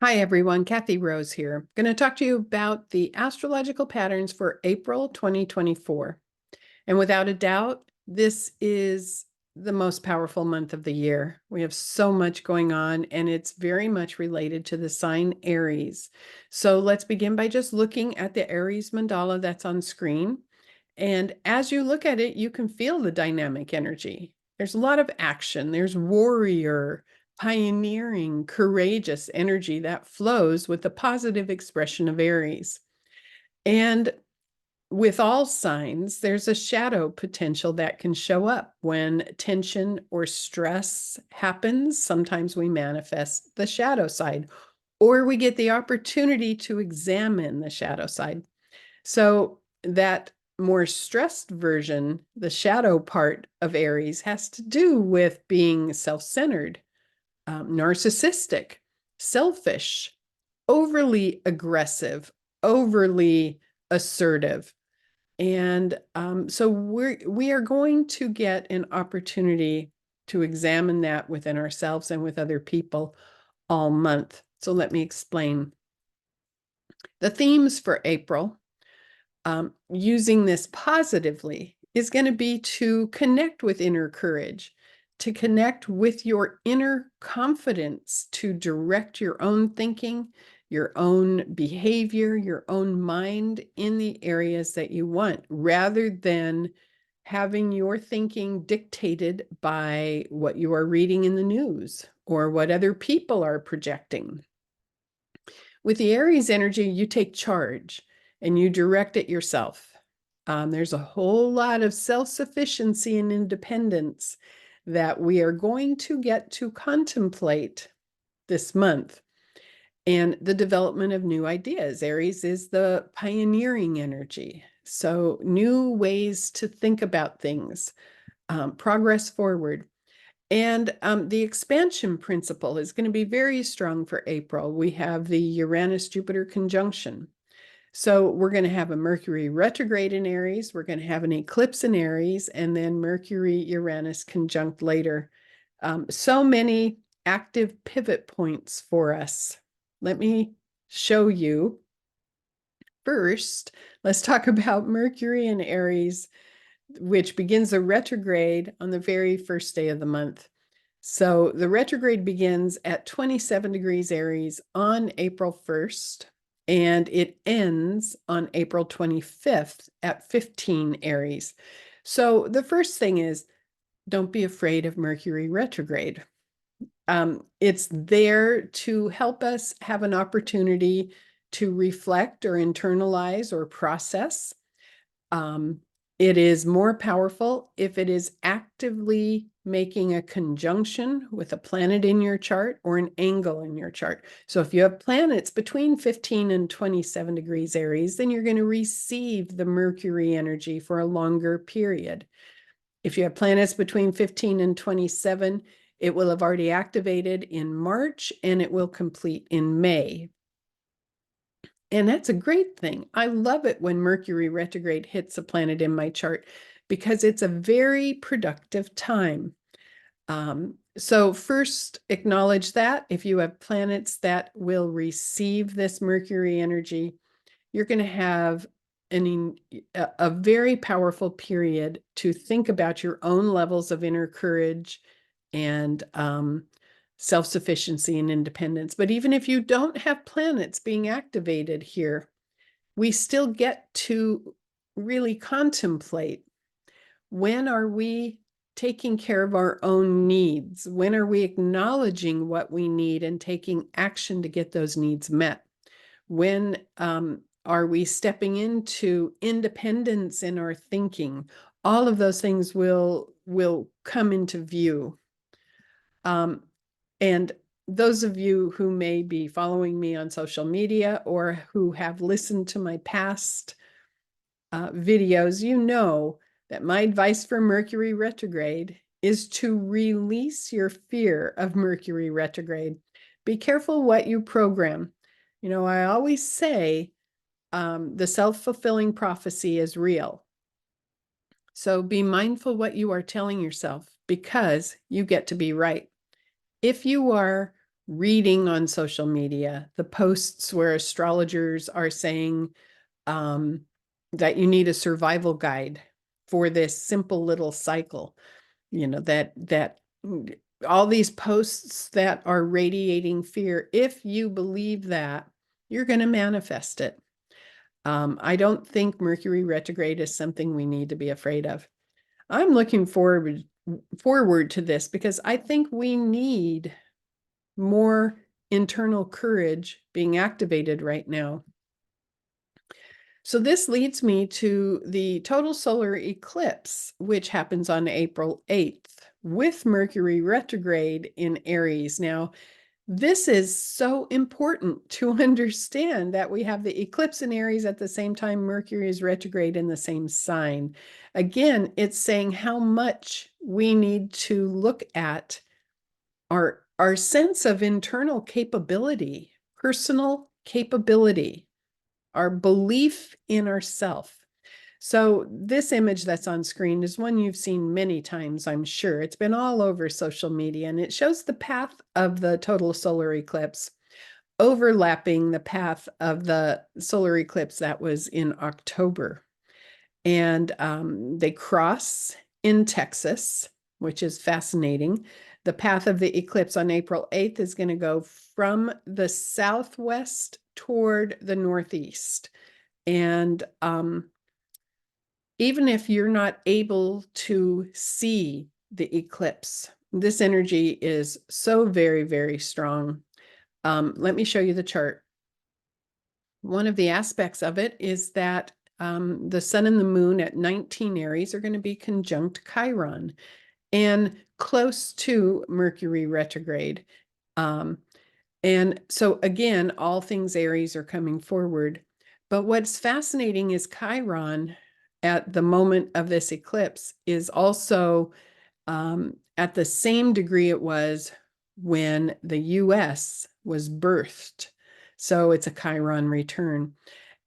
Hi, everyone. Kathy Rose here. I'm going to talk to you about the astrological patterns for April 2024. And without a doubt, this is the most powerful month of the year. We have so much going on, and it's very much related to the sign Aries. So let's begin by just looking at the Aries mandala that's on screen. And as you look at it, you can feel the dynamic energy. There's a lot of action. There's warrior, pioneering, courageous energy that flows with the positive expression of Aries. And with all signs, there's a shadow potential that can show up when tension or stress happens. Sometimes we manifest the shadow side, or we get the opportunity to examine the shadow side. So that more stressed version, the shadow part of Aries, has to do with being self-centered, narcissistic, selfish, overly aggressive, overly assertive. And so we are going to get an opportunity to examine that within ourselves and with other people all month. So let me explain. The themes for April, using this positively, is going to be to connect with inner courage, to connect with your inner confidence, to direct your own thinking, your own behavior, your own mind in the areas that you want, rather than having your thinking dictated by what you are reading in the news or what other people are projecting. With the Aries energy, you take charge and you direct it yourself. There's a whole lot of self-sufficiency and independence that we are going to get to contemplate this month, and the development of new ideas. Aries is the pioneering energy. So new ways to think about things, progress forward. And the expansion principle is going to be very strong for April. We have the Uranus-Jupiter conjunction. So we're going to have a Mercury retrograde in Aries. We're going to have an eclipse in Aries, and then Mercury-Uranus conjunct later. So many active pivot points for us. Let me show you. First, let's talk about Mercury in Aries, which begins a retrograde on the very first day of the month. So the retrograde begins at 27 degrees Aries on April 1st, and it ends on April 25th at 15 Aries. So the first thing is, don't be afraid of Mercury retrograde. It's there to help us have an opportunity to reflect or internalize or process. It is more powerful if it is actively making a conjunction with a planet in your chart or an angle in your chart. So if you have planets between 15 and 27 degrees Aries, then you're going to receive the Mercury energy for a longer period. If you have planets between 15 and 27, it will have already activated in March and it will complete in May. And that's a great thing. I love it when Mercury retrograde hits a planet in my chart because it's a very productive time. So first, acknowledge that if you have planets that will receive this Mercury energy, you're going to have a very powerful period to think about your own levels of inner courage and self-sufficiency and independence. But even if you don't have planets being activated here, we still get to really contemplate, when are we taking care of our own needs? When are we acknowledging what we need and taking action to get those needs met? When are we stepping into independence in our thinking? All of those things will come into view. And those of you who may be following me on social media or who have listened to my past videos, you know that my advice for Mercury retrograde is to release your fear of Mercury retrograde. Be careful what you program. You know, I always say the self-fulfilling prophecy is real. So be mindful what you are telling yourself, because you get to be right. If you are reading on social media, the posts where astrologers are saying that you need a survival guide for this simple little cycle, that all these posts that are radiating fear, if you believe that, you're going to manifest it. I don't think Mercury retrograde is something we need to be afraid of. I'm looking forward to this because I think we need more internal courage being activated right now. So this leads me to the total solar eclipse, which happens on April 8th with Mercury retrograde in Aries. Now, this is so important to understand that we have the eclipse in Aries at the same time Mercury is retrograde in the same sign. Again, it's saying how much we need to look at our sense of internal capability, personal capability, our belief in ourself. So this image that's on screen is one you've seen many times, I'm sure. It's been all over social media, and it shows the path of the total solar eclipse overlapping the path of the solar eclipse that was in October. And they cross in Texas, which is fascinating. The path of the eclipse on April 8th is going to go from the southwest toward the northeast. And even if you're not able to see the eclipse, this energy is so very, very strong. Let me show you the chart. One of the aspects of it is that the sun and the moon at 19 Aries are going to be conjunct Chiron and close to Mercury retrograde. And so again, all things Aries are coming forward. But what's fascinating is Chiron at the moment of this eclipse is also at the same degree it was when the US was birthed. So it's a Chiron return.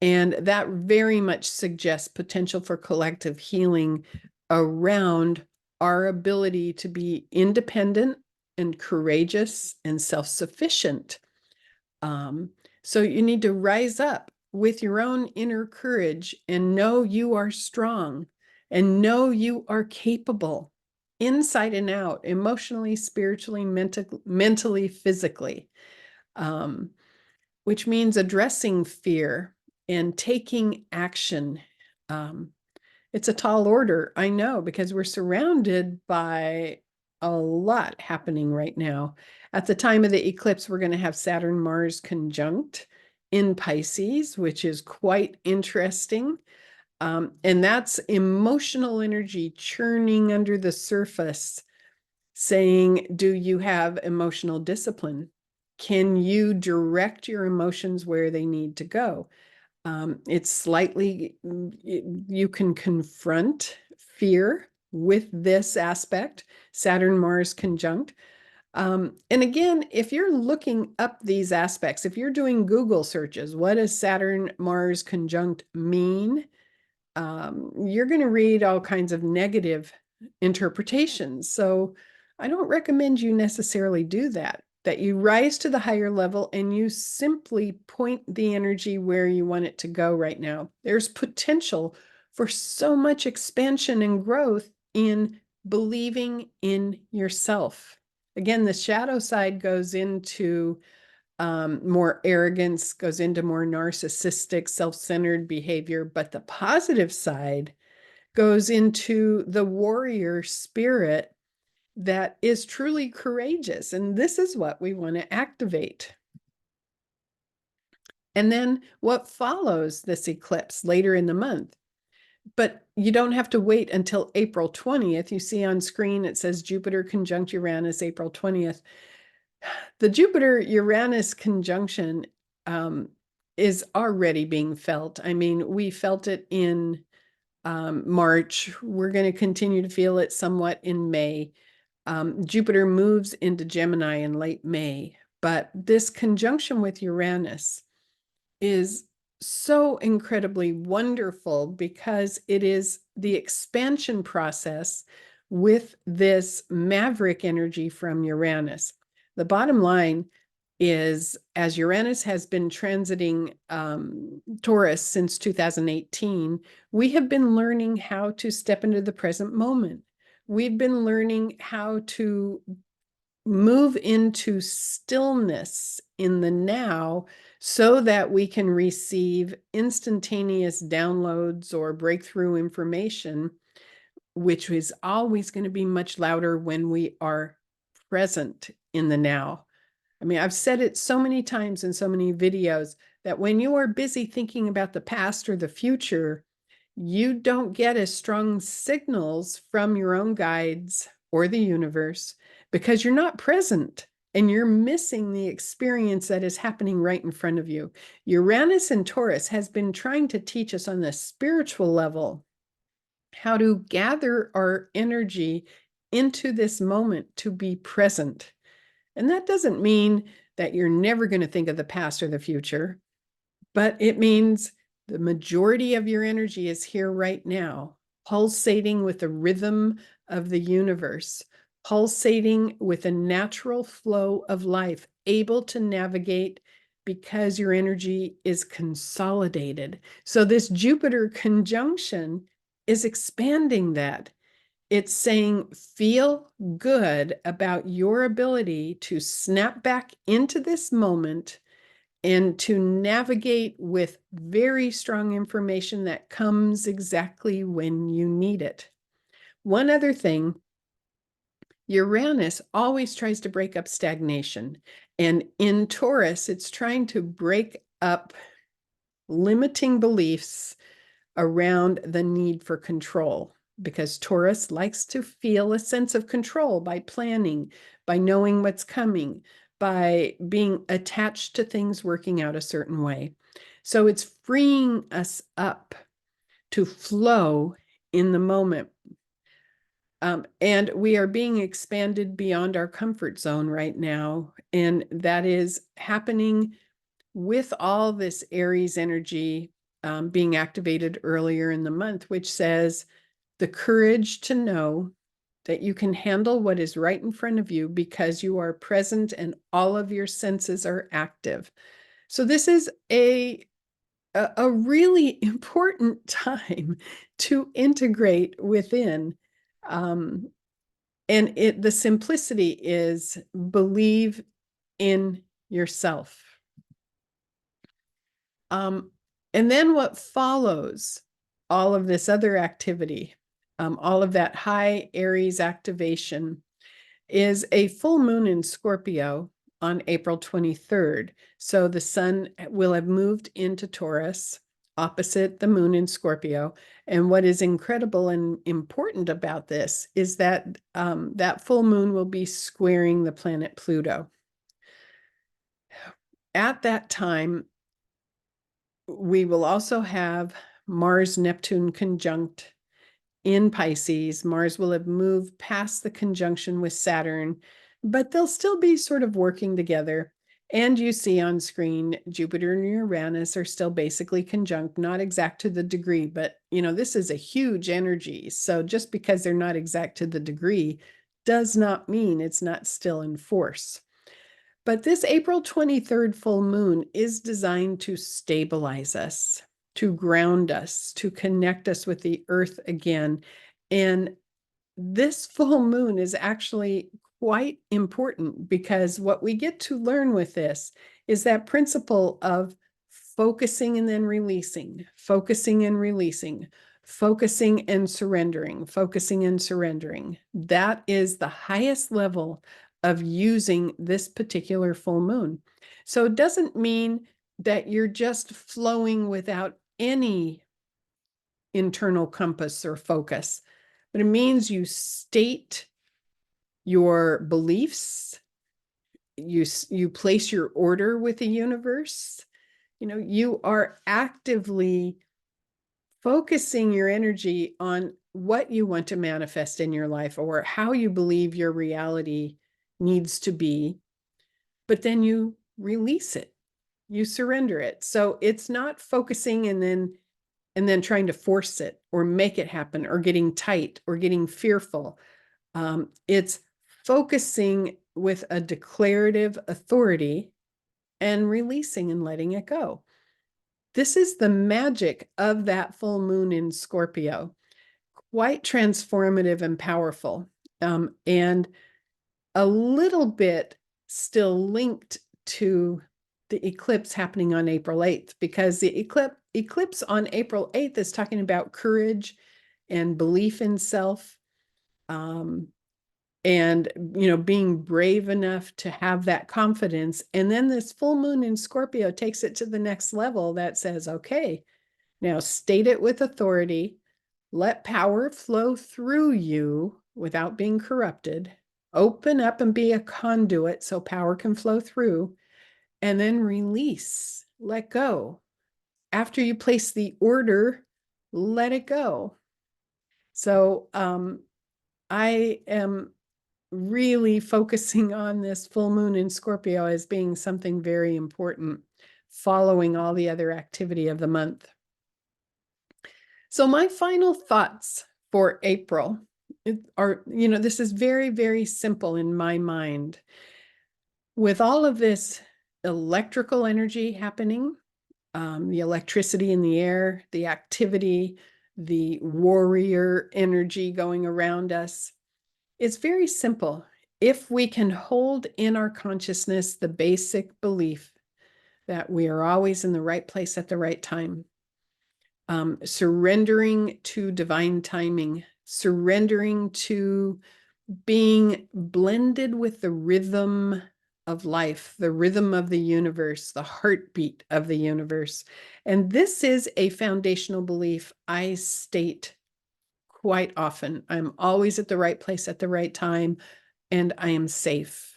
And that very much suggests potential for collective healing around our ability to be independent and courageous and self-sufficient. So you need to rise up with your own inner courage and know you are strong and know you are capable inside and out, emotionally, spiritually, mentally, physically, which means addressing fear and taking action. It's a tall order, I know, because we're surrounded by a lot happening right now. At the time of the eclipse, we're going to have Saturn Mars conjunct in Pisces, which is quite interesting. And that's emotional energy churning under the surface, saying, do you have emotional discipline? Can you direct your emotions where they need to go? It's slightly, you can confront fear with this aspect, Saturn Mars conjunct. And again, if you're looking up these aspects, if you're doing Google searches, what does Saturn Mars conjunct mean? You're going to read all kinds of negative interpretations. So I don't recommend you necessarily do that, that you rise to the higher level and you simply point the energy where you want it to go right now. There's potential for so much expansion and growth in believing in yourself. Again, the shadow side goes into more arrogance, goes into more narcissistic, self-centered behavior, but the positive side goes into the warrior spirit that is truly courageous. And this is what we want to activate. And then what follows this eclipse later in the month. But you don't have to wait until April 20th. You see on screen, it says Jupiter conjunct Uranus, April 20th. The Jupiter-Uranus conjunction is already being felt. I mean, we felt it in March. We're going to continue to feel it somewhat in May. Jupiter moves into Gemini in late May, but this conjunction with Uranus is so incredibly wonderful because it is the expansion process with this maverick energy from Uranus. The bottom line, is, as Uranus has been transiting Taurus since 2018, we have been learning how to step into the present moment. We've been learning how to move into stillness in the now so that we can receive instantaneous downloads or breakthrough information, which is always going to be much louder when we are present in the now. I mean, I've said it so many times in so many videos that when you are busy thinking about the past or the future, you don't get as strong signals from your own guides or the universe because you're not present and you're missing the experience that is happening right in front of you. Uranus and Taurus has been trying to teach us on the spiritual level how to gather our energy into this moment to be present. And that doesn't mean that you're never going to think of the past or the future, but it means the majority of your energy is here right now, pulsating with the rhythm of the universe, pulsating with a natural flow of life, able to navigate because your energy is consolidated. So this Jupiter conjunction is expanding that. It's saying, feel good about your ability to snap back into this moment and to navigate with very strong information that comes exactly when you need it. One other thing, Uranus always tries to break up stagnation. And in Taurus, it's trying to break up limiting beliefs around the need for control, because Taurus likes to feel a sense of control by planning, by knowing what's coming, by being attached to things working out a certain way. So it's freeing us up to flow in the moment. And we are being expanded beyond our comfort zone right now. And that is happening with all this Aries energy being activated earlier in the month, which says the courage to know that you can handle what is right in front of you because you are present and all of your senses are active. So this is a really important time to integrate within. And the simplicity is believe in yourself. And then what follows all of this other activity, all of that high Aries activation, is a full moon in Scorpio on April 23rd. So the sun will have moved into Taurus opposite the moon in Scorpio. And what is incredible and important about this is that that full moon will be squaring the planet Pluto. At that time, we will also have Mars-Neptune conjunct in Pisces. Mars will have moved past the conjunction with Saturn, but they'll still be sort of working together. And you see on screen, Jupiter and Uranus are still basically conjunct, not exact to the degree, but this is a huge energy. So just because they're not exact to the degree does not mean it's not still in force. But this April 23rd full moon is designed to stabilize us, to ground us, to connect us with the earth again. And this full moon is actually quite important because what we get to learn with this is that principle of focusing and then releasing, focusing and releasing, focusing and surrendering, focusing and surrendering. That is the highest level of using this particular full moon. So it doesn't mean that you're just flowing without any internal compass or focus, but it means you state your beliefs, you place your order with the universe. You are actively focusing your energy on what you want to manifest in your life or how you believe your reality needs to be, but then you release it, you surrender it. So it's not focusing and then trying to force it or make it happen or getting tight or getting fearful. It's focusing with a declarative authority and releasing and letting it go. This is the magic of that full moon in Scorpio. Quite transformative and powerful, and a little bit still linked to the eclipse happening on April 8th, because the eclipse on April 8th is talking about courage and belief in self, and being brave enough to have that confidence. And then this full moon in Scorpio takes it to the next level that says, okay, now state it with authority, let power flow through you without being corrupted, open up and be a conduit so power can flow through, and then release, let go. After you place the order, let it go. So I am really focusing on this full moon in Scorpio as being something very important, following all the other activity of the month. So my final thoughts for April are, this is very, very simple in my mind. With all of this electrical energy happening, the electricity in the air, the activity, the warrior energy going around us, it's very simple. If we can hold in our consciousness the basic belief that we are always in the right place at the right time, surrendering to divine timing, surrendering to being blended with the rhythm of life, the rhythm of the universe, the heartbeat of the universe. And this is a foundational belief I state quite often. I'm always at the right place at the right time, and I am safe.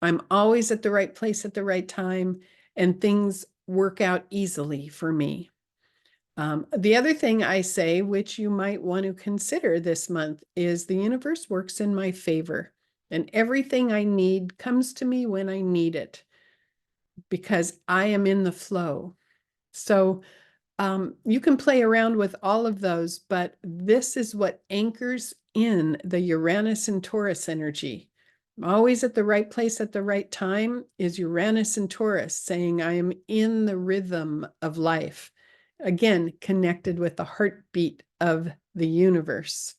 I'm always at the right place at the right time, and things work out easily for me. The other thing I say, which you might want to consider this month, is the universe works in my favor, and everything I need comes to me when I need it, because I am in the flow. So you can play around with all of those, but this is what anchors in the Uranus and Taurus energy. Always at the right place at the right time is Uranus and Taurus, saying I am in the rhythm of life. Again, connected with the heartbeat of the universe.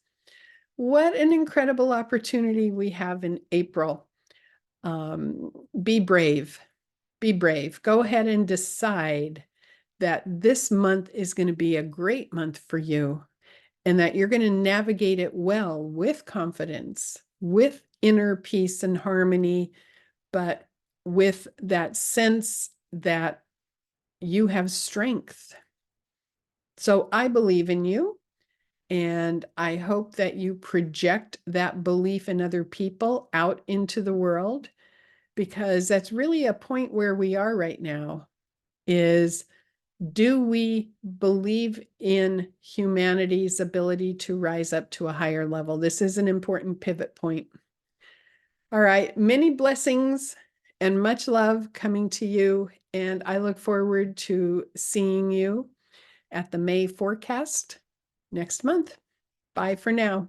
What an incredible opportunity we have in April. Be brave. Be brave. Go ahead and decide that this month is going to be a great month for you, and that you're going to navigate it well with confidence, with inner peace and harmony, but with that sense that you have strength. So I believe in you, and I hope that you project that belief in other people out into the world, because that's really a point where we are right now, is do we believe in humanity's ability to rise up to a higher level? This is an important pivot point. All right, many blessings and much love coming to you, and I look forward to seeing you at the May forecast next month. Bye for now.